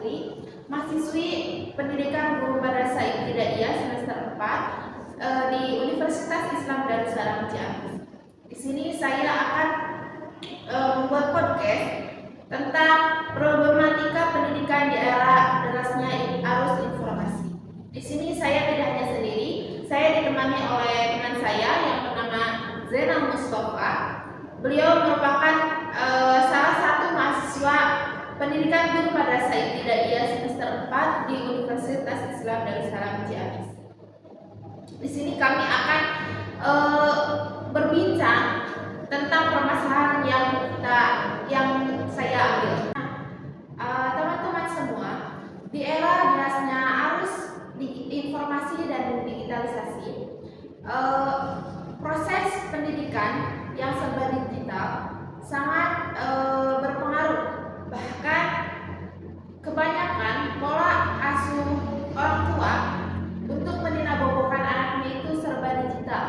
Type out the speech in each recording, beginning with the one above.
Putri, mahasiswi Pendidikan Guru Madrasah Ibtidaiyah semester 4 di Universitas Islam Darussalam Ciamis. Di sini saya akan membuat podcast tentang problematika pendidikan di era derasnya arus informasi. Di sini saya tidak hanya sendiri, saya ditemani oleh teman saya yang bernama Zainal Mustafa. Beliau merupakan salah satu mahasiswa Pendidikan Guru Madrasah Ibtidaiyah semester 4 di Universitas Islam Darussalam Ciamis. Di sini kami akan berbincang tentang permasalahan yang saya ambil. Teman-teman semua, di era derasnya arus informasi dan digitalisasi, proses pendidikan yang serba digital sangat berpengaruh. Bahkan kebanyakan pola asuh orang tua untuk meninabobokan anaknya itu serba digital,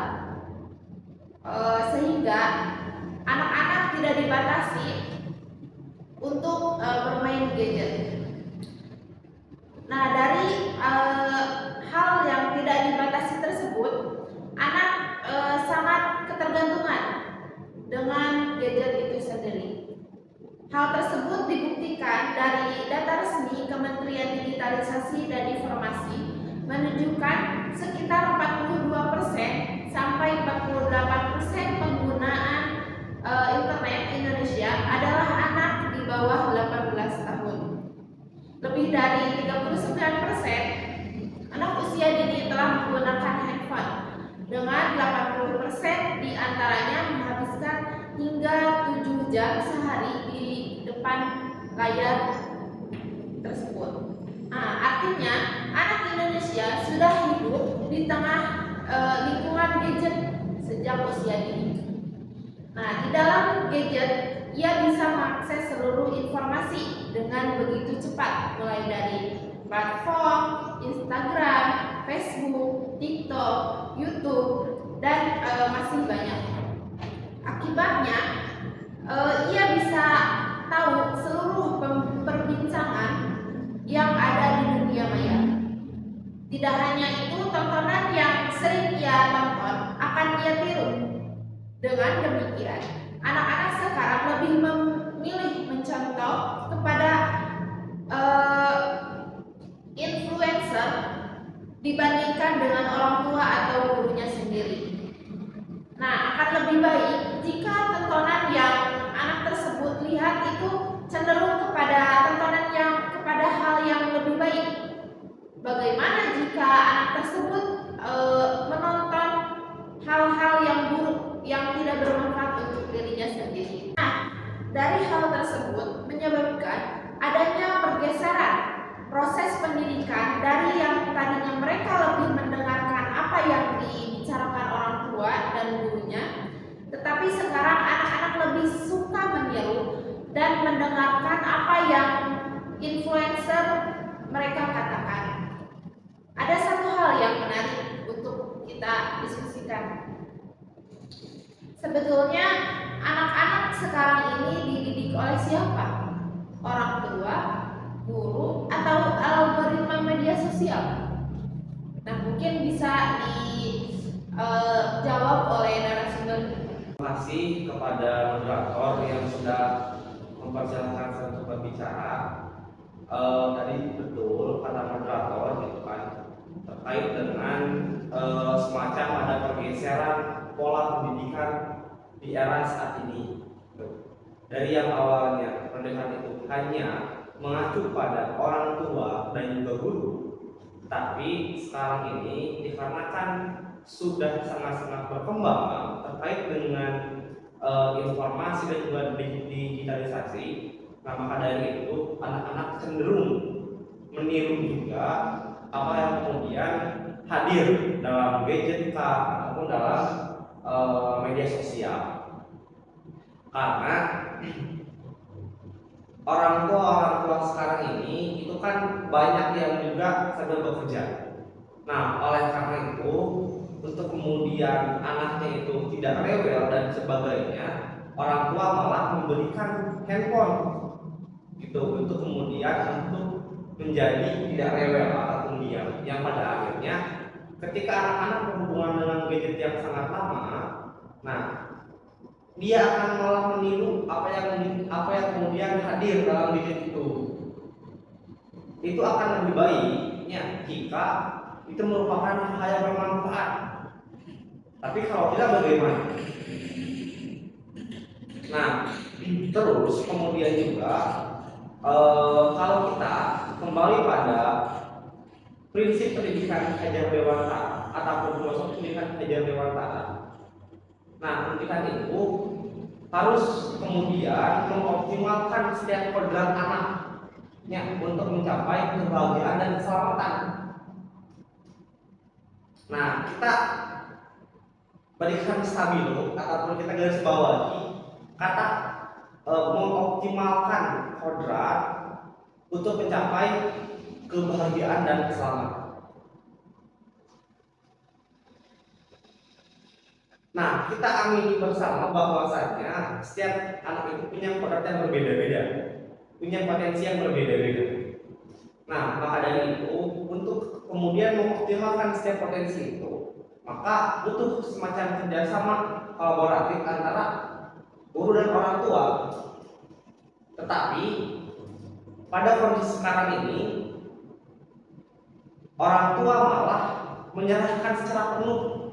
sehingga anak-anak tidak dibatasi untuk bermain gadget. Nah, dari hal yang tidak dibatasi tersebut, anak sangat ketergantungan dengan gadget itu sendiri. Hal tersebut dibuktikan dari data resmi Kementerian Digitalisasi dan Informasi menunjukkan sekitar 42% sampai 48% penggunaan internet Indonesia adalah anak di bawah 18 tahun. Lebih dari 39% anak usia dini telah menggunakan handphone, dengan 80% diantaranya menghabiskan hingga 7 jam sehari di depan layar tersebut. Artinya anak Indonesia sudah hidup di tengah lingkungan gadget sejak usia dini. Nah, di dalam gadget ia bisa mengakses seluruh informasi dengan begitu cepat, mulai dari platform Instagram, Facebook, TikTok, YouTube, dan masih banyak. Akibatnya, ia bisa tahu seluruh perbincangan yang ada di dunia maya. Tidak hanya itu, tontonan yang sering ia tonton akan ia tiru. Dengan demikian, anak-anak sekarang lebih memilih mencontoh kepada influencer dibandingkan dengan orang tua atau gurunya sendiri. Nah, akan lebih baik jika tontonan yang anak tersebut lihat itu cenderung kepada hal yang lebih baik. Bagaimana jika anak tersebut menonton hal-hal yang buruk yang tidak bermanfaat untuk dirinya sendiri? Nah, dari hal tersebut menyebabkan adanya pergeseran proses pendidikan dari yang tadinya mereka lebih mendengarkan apa yang dibicarakan orang tua dan gurunya, tetapi sekarang anak-anak lebih suka meniru dan mendengarkan apa yang influencer mereka katakan. Ada satu hal yang menarik untuk kita diskusikan. Sebetulnya anak-anak sekarang ini dididik oleh siapa? Orang tua, guru, atau algoritma media sosial? Nah, mungkin bisa dijawab oleh narasumber. Terima kasih kepada moderator yang sudah mempersilahkan saya untuk berbicara. Tadi betul kata moderator gitu kan, terkait dengan semacam ada pergeseran pola pendidikan di era saat ini. Dari yang awalnya pendidikan itu hanya mengacu pada orang tua dan juga guru, tapi sekarang ini dikarenakan sudah sangat-sangat berkembang terkait dengan informasi dan juga digitalisasi. Nah, maka dari itu anak-anak cenderung meniru juga apa yang kemudian hadir dalam gadget ataupun dalam media sosial. Karena orang tua sekarang ini itu kan banyak yang juga sedang bekerja. Nah, oleh karena itu untuk kemudian anaknya itu tidak rewel dan sebagainya, orang tua malah memberikan handphone gitu untuk kemudian untuk menjadi tidak rewel ataupun diam, yang pada akhirnya ketika anak-anak berhubungan dengan gadget yang sangat lama, nah dia akan malah meniru apa yang kemudian hadir dalam gadget itu. Itu akan lebih baiknya jika itu merupakan hal yang bermanfaat. Tapi kalau tidak bagaimana? Nah, terus kemudian juga kalau kita kembali pada prinsip pendidikan ajar dewasa ataupun filosofi pendidikan ajar dewasa, nah pendidikan itu harus kemudian mengoptimalkan setiap kodrat anaknya untuk mencapai kebahagiaan dan keselamatan. Nah, kita berikan stabilo ataupun kita garis bawahi kata mengoptimalkan kodrat untuk mencapai kebahagiaan dan keselamatan. Nah, kita amini bersama bahwasanya setiap anak itu punya kodrat yang berbeda-beda, punya potensi yang berbeda-beda. Nah, maka dari itu untuk kemudian mengoptimalkan setiap potensi itu, maka butuh semacam kerjasama kolaboratif antara guru dan orang tua. Tetapi pada kondisi sekarang ini orang tua malah menyerahkan secara penuh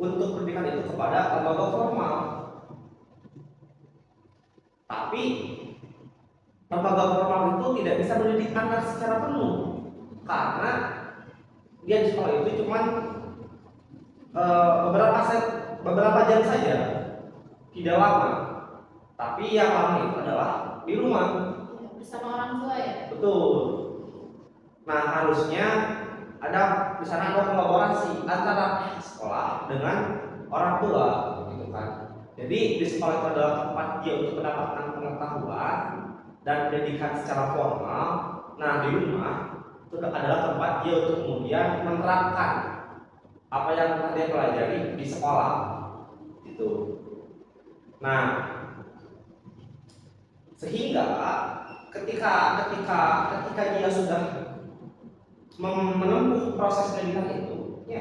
untuk pendidikan itu kepada lembaga formal. Tapi lembaga formal itu tidak bisa mendidik anak secara penuh karena dia di sekolah itu cuma beberapa jam saja, tidak lama. Tapi yang lama itu adalah di rumah bersama orang tua ya. Betul. Nah, harusnya di sana ada kolaborasi antara sekolah dengan orang tua, gitu kan. Jadi di sekolah itu adalah tempat dia untuk mendapatkan pengetahuan dan pendidikan secara formal. Nah, di rumah itu adalah tempat dia untuk kemudian menerapkan apa yang telah dia pelajari di sekolah, gitu. Nah, sehingga ketika dia sudah menempuh proses pendidikan itu, ya,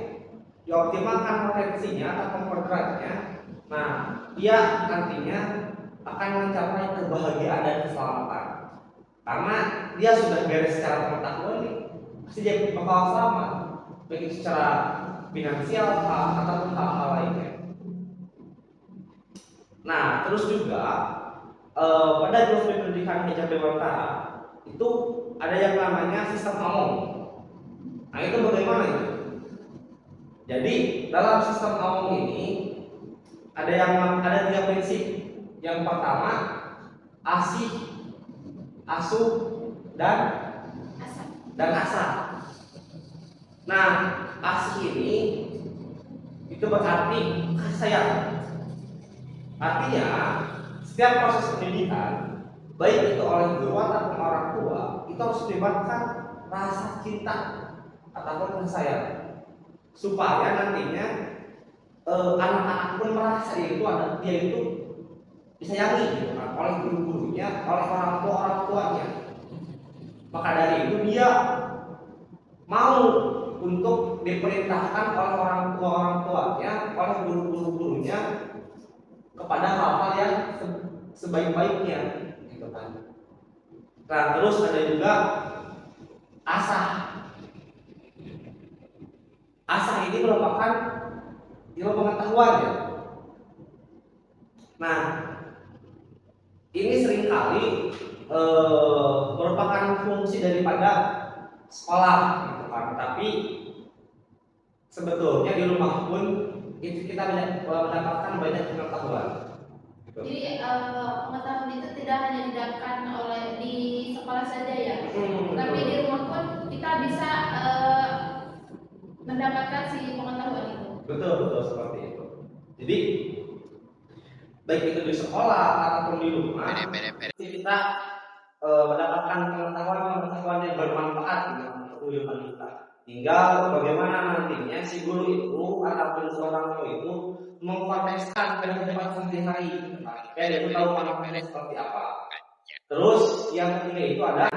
dioptimalkan potensinya atau kodratnya, nah dia nantinya akan mencapai kebahagiaan dan keselamatan karena dia sudah beres secara pengetahuan nih, pasti dia bakal selamat baik secara finansial ataupun hal-hal lainnya. Nah, terus juga pada filosofi pendidikan ajar dewasa itu ada yang namanya sistem ngomong. Nah, itu bagaimana itu? Jadi dalam sistem ngomong ini ada 3 prinsip. Yang pertama asih, asuh, dan asah. Nah, asih ini itu berarti kasih sayang. Artinya setiap proses pendidikan, baik itu oleh guru ataupun orang tua, itu harus melibatkan rasa cinta ataupun kasih sayang, supaya nantinya anak-anak pun merasa dia itu disayangi, gitu kan, oleh guru-gurunya, oleh orang tuanya. Maka dari itu dia mau untuk diperintahkan oleh orang tuanya, oleh guru-gurunya kepada hal-hal yang sebaik-baiknya, gitu kan. Nah, terus ada juga asah. Asah ini merupakan ilmu pengetahuan ya. Nah, ini seringkali merupakan fungsi daripada sekolah, gitu kan. Tapi sebetulnya di rumah pun itu kita mendapatkan banyak pengetahuan. Gitu. Jadi pengetahuan itu tidak hanya didapatkan di sekolah saja ya, tapi di rumah pun kita bisa mendapatkan si pengetahuan itu. Betul seperti itu. Jadi baik itu di sekolah ataupun di rumah, kita mendapatkan pengetahuan yang bermanfaat untuk kehidupan kita. Tinggal bagaimana nantinya si guru itu ataupun seorang tua itu mengkontekskan kehidupan sehari-hari. Kayak dia tahu anak-anak seperti apa. Terus yang ketiga itu ada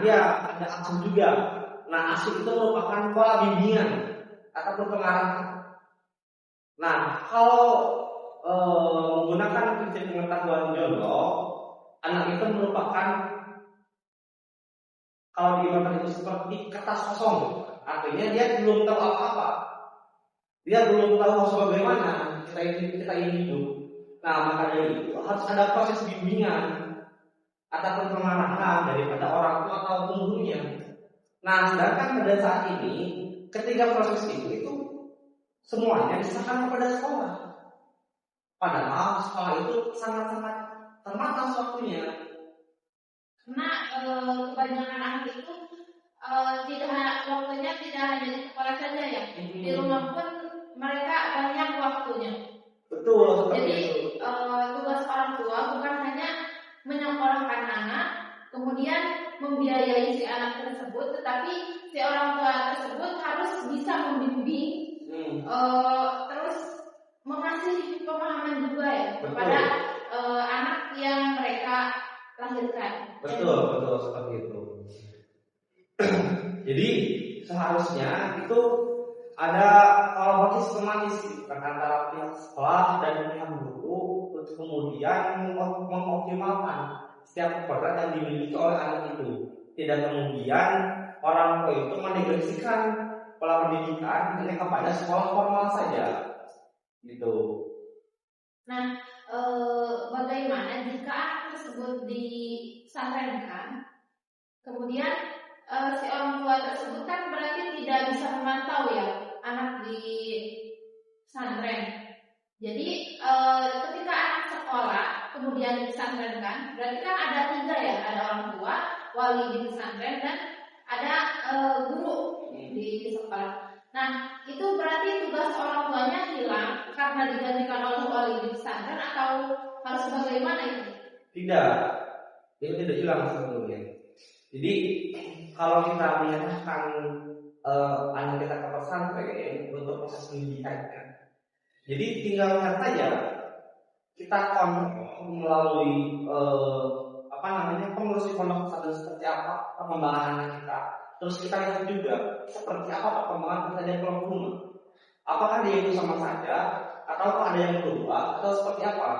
asuh juga. Nah, asuh itu merupakan pola bimbingan ataupun pengarahan. Nah, kalau menggunakan prinsip pengetahuan Jondo, anak itu merupakan, kalau diibaratkan itu seperti kertas kosong. Artinya dia belum tahu apa-apa. Dia belum tahu bagaimana kita ini hidup. Nah, maka dari itu harus ada proses bimbingan ataupun pengarahan daripada orang tua atau gurunya. Nah, sedangkan pada saat ini, ketika proses itu semuanya diserahkan kepada sekolah. Padahal sekolah itu sangat-sangat terbatas waktunya. Karena kebanyakan anak itu waktunya tidak hanya di sekolah saja ya, di rumah pun mereka banyak waktunya. Betul. Jadi tugas orang tua bukan hanya menyekolahkan anak, kemudian membiayai si anak tersebut, tetapi si orang tua tersebut harus bisa membimbing, terus mengasih pemahaman juga ya kepada anak yang mereka lahirkan. Betul seperti itu. Jadi seharusnya itu ada kolaborasi sistematis antara pihak sekolah dan pihak guru untuk kemudian mengoptimalkan setiap peran yang dimiliki oleh anak itu. Tidak kemudian orang tua itu menegasikan pola pendidikan hanya kepada sekolah formal saja, gitu. Nah, bagaimana jika anak tersebut disantrenkan, kemudian si orang tua tersebut kan berarti tidak bisa memantau ya anak di pesantren. Jadi ketika anak sekolah kemudian disantrenkan, berarti kan ada 3 ya, ada orang tua, wali di pesantren, dan ada guru di sekolah. Nah, itu berarti tugas orang tuanya hilang karena digantikan oleh wali di pesantren, atau harus bagaimana itu? Tidak, itu tidak hilang sebetulnya. Jadi kalau kita menyerahkan anak kita ke pesantren untuk proses pendidikannya, jadi tinggal lihat saja kita melalui pengurus pondok pesantren seperti apa perkembangan anak kita. Terus kita lihat juga seperti apa perkembangan kita di kelompok rumah. Apakah dia itu sama saja, atau ada yang berubah, atau seperti apa?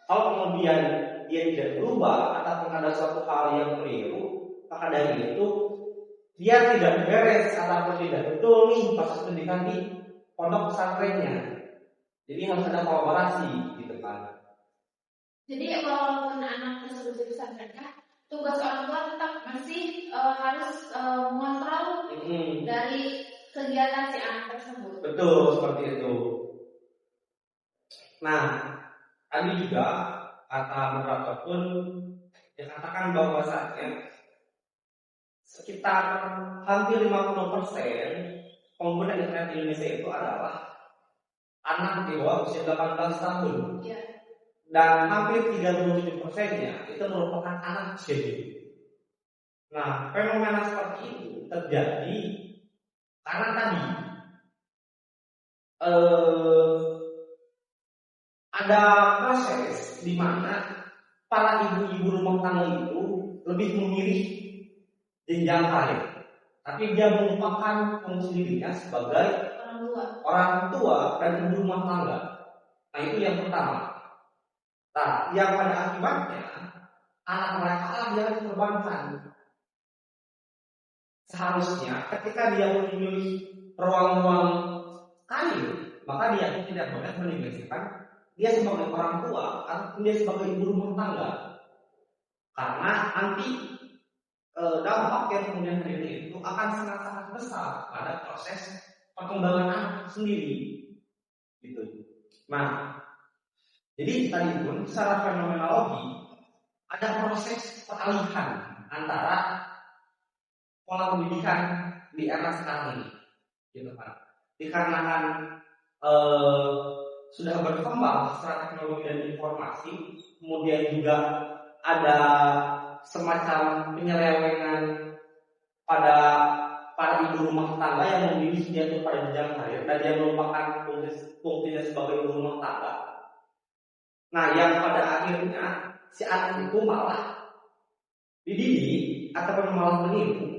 Kalau kemudian dia tidak berubah ataupun ada suatu hal yang keliru, maka dari itu dia tidak beres ataupun tidak betul nih proses pendidikan di pondok pesantrennya. Jadi harus ada kolaborasi gitu kan. Jadi walaupun anak tersebut disantrenkan, tugas orang tua tetap masih harus mengontrol dari kegiatan si anak tersebut. Betul, seperti itu. Nah, tadi juga kata moderator pun dikatakan bahwasanya sekitar hampir 50% pengguna internet di Indonesia itu adalah anak di bawah usia 18 tahun. Ya. Dan hampir 37%-nya itu merupakan anak kecil. Nah, fenomena seperti itu terjadi karena tadi ada proses di mana para ibu-ibu rumah tangga itu lebih memilih jenjang karir, tapi dia melupakan fungsi dirinya sebagai orang tua dan ibu rumah tangga. Nah, itu yang pertama. Nah, yang pada akibatnya anak mereka yang terkorbankan. Seharusnya ketika dia memilih ruang-ruang karir, maka dia tidak boleh meninggalkan dia sebagai orang tua atau dia sebagai ibu rumah tangga. Karena nanti dampak yang kemudian terjadi itu akan sangat-sangat besar pada proses perkembangan anak sendiri. Gitu. Nah, jadi tadi pun secara fenomenologi ada proses peralihan antara pola pendidikan di era sekarang ini, gitu kan? Dikarenakan sudah berkembang secara teknologi dan informasi, kemudian juga ada semacam penyelewengan pada para ibu rumah tangga yang memilih dia itu pada jenjang karir dan dia melupakan fungsinya sebagai ibu rumah tangga. Nah, yang pada akhirnya si anak itu malah dididik ataupun malah meniru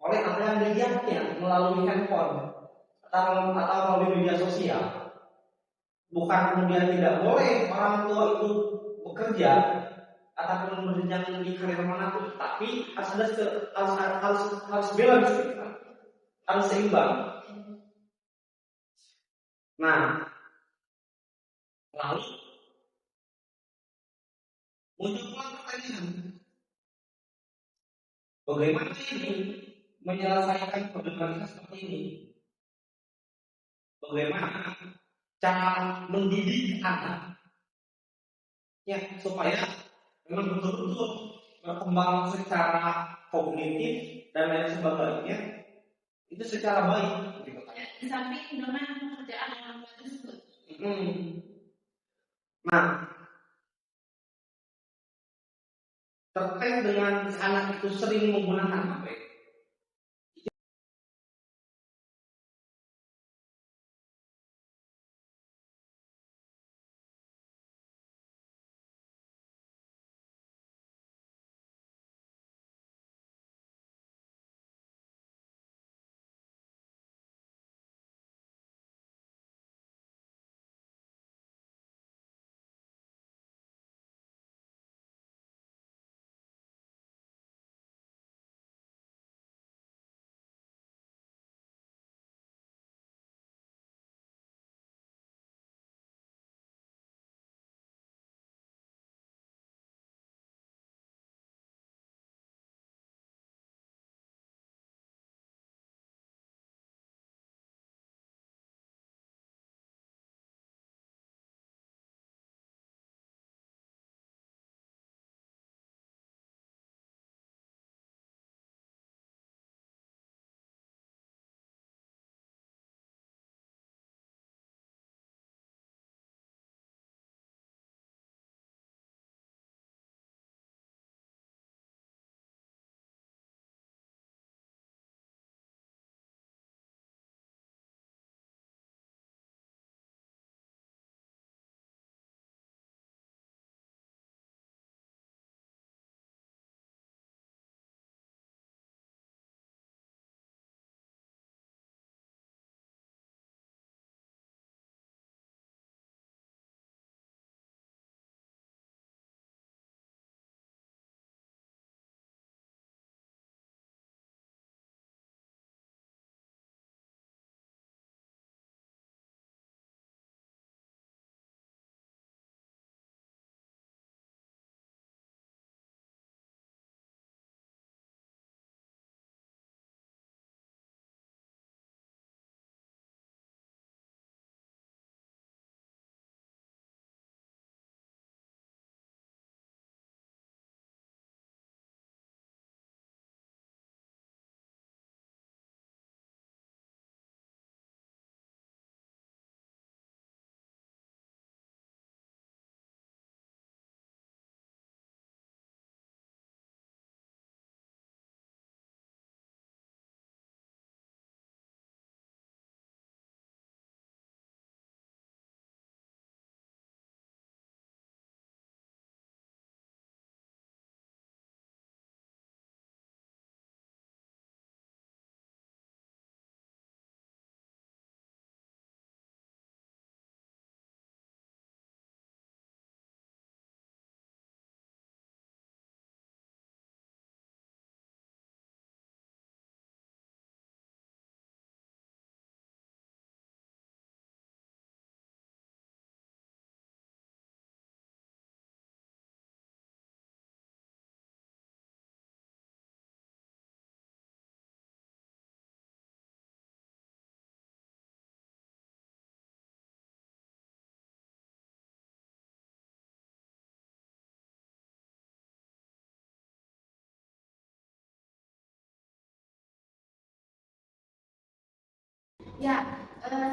oleh apa yang dilihatnya melalui handphone atau melalui media sosial. Bukan kemudian tidak boleh orang tua itu bekerja ataupun berjenjang di karir manapun, tapi harus ada harus balance, harus seimbang. Nah, lalu muncullah pertanyaan, bagaimana ini menyelesaikan problematika seperti ini? Bagaimana cara mendidik anak ya supaya memang betul-betul berkembang secara kognitif dan lain sebagainya itu secara baik gitu kan. Di samping dengan pekerjaan orang tua tersebut. Nah, terkait dengan anak itu sering menggunakan HP, Ya,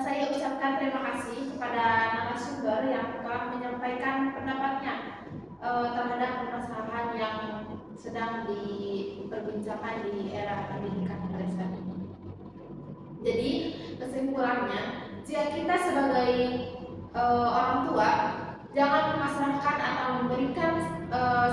saya ucapkan terima kasih kepada narasumber yang telah menyampaikan pendapatnya terhadap permasalahan yang sedang diperbincangkan di era pendidikan desa ini. Jadi kesimpulannya, jika kita sebagai orang tua jangan memasrahkan atau memberikan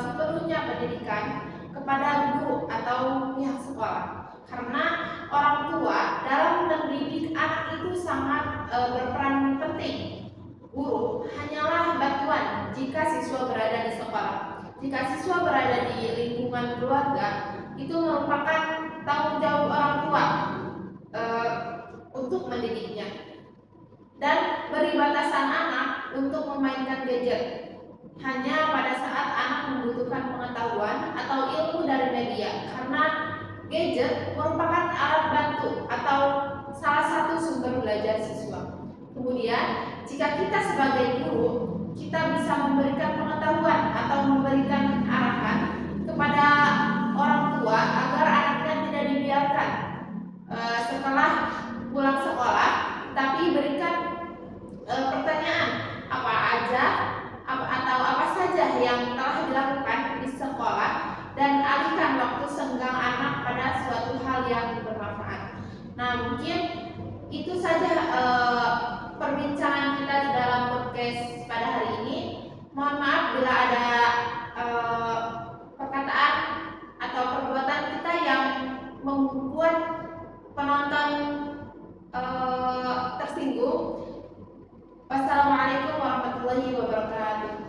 sepenuhnya pendidikan kepada guru atau pihak sekolah. Karena orang tua dalam mendidik anak itu sangat berperan penting. Guru hanyalah bantuan jika siswa berada di sekolah. Jika siswa berada di lingkungan keluarga, itu merupakan tanggung jawab orang tua untuk mendidiknya. Dan beri batasan anak untuk memainkan gadget hanya pada saat anak membutuhkan pengetahuan atau ilmu dari media, karena gadget merupakan alat bantu atau salah satu sumber belajar siswa. Kemudian, jika kita sebagai guru, kita bisa memberikan pengetahuan atau memberikan arahan kepada orang tua agar anaknya tidak dibiarkan setelah pulang sekolah, tapi berikan pertanyaan apa aja atau apa saja yang telah dilakukan di sekolah dan alihkan waktu senggang anak pada suatu hal yang bermanfaat. Nah, mungkin itu saja perbincangan kita dalam podcast pada hari ini. Mohon maaf bila ada perkataan atau perbuatan kita yang membuat penonton tersinggung. Wassalamualaikum warahmatullahi wabarakatuh.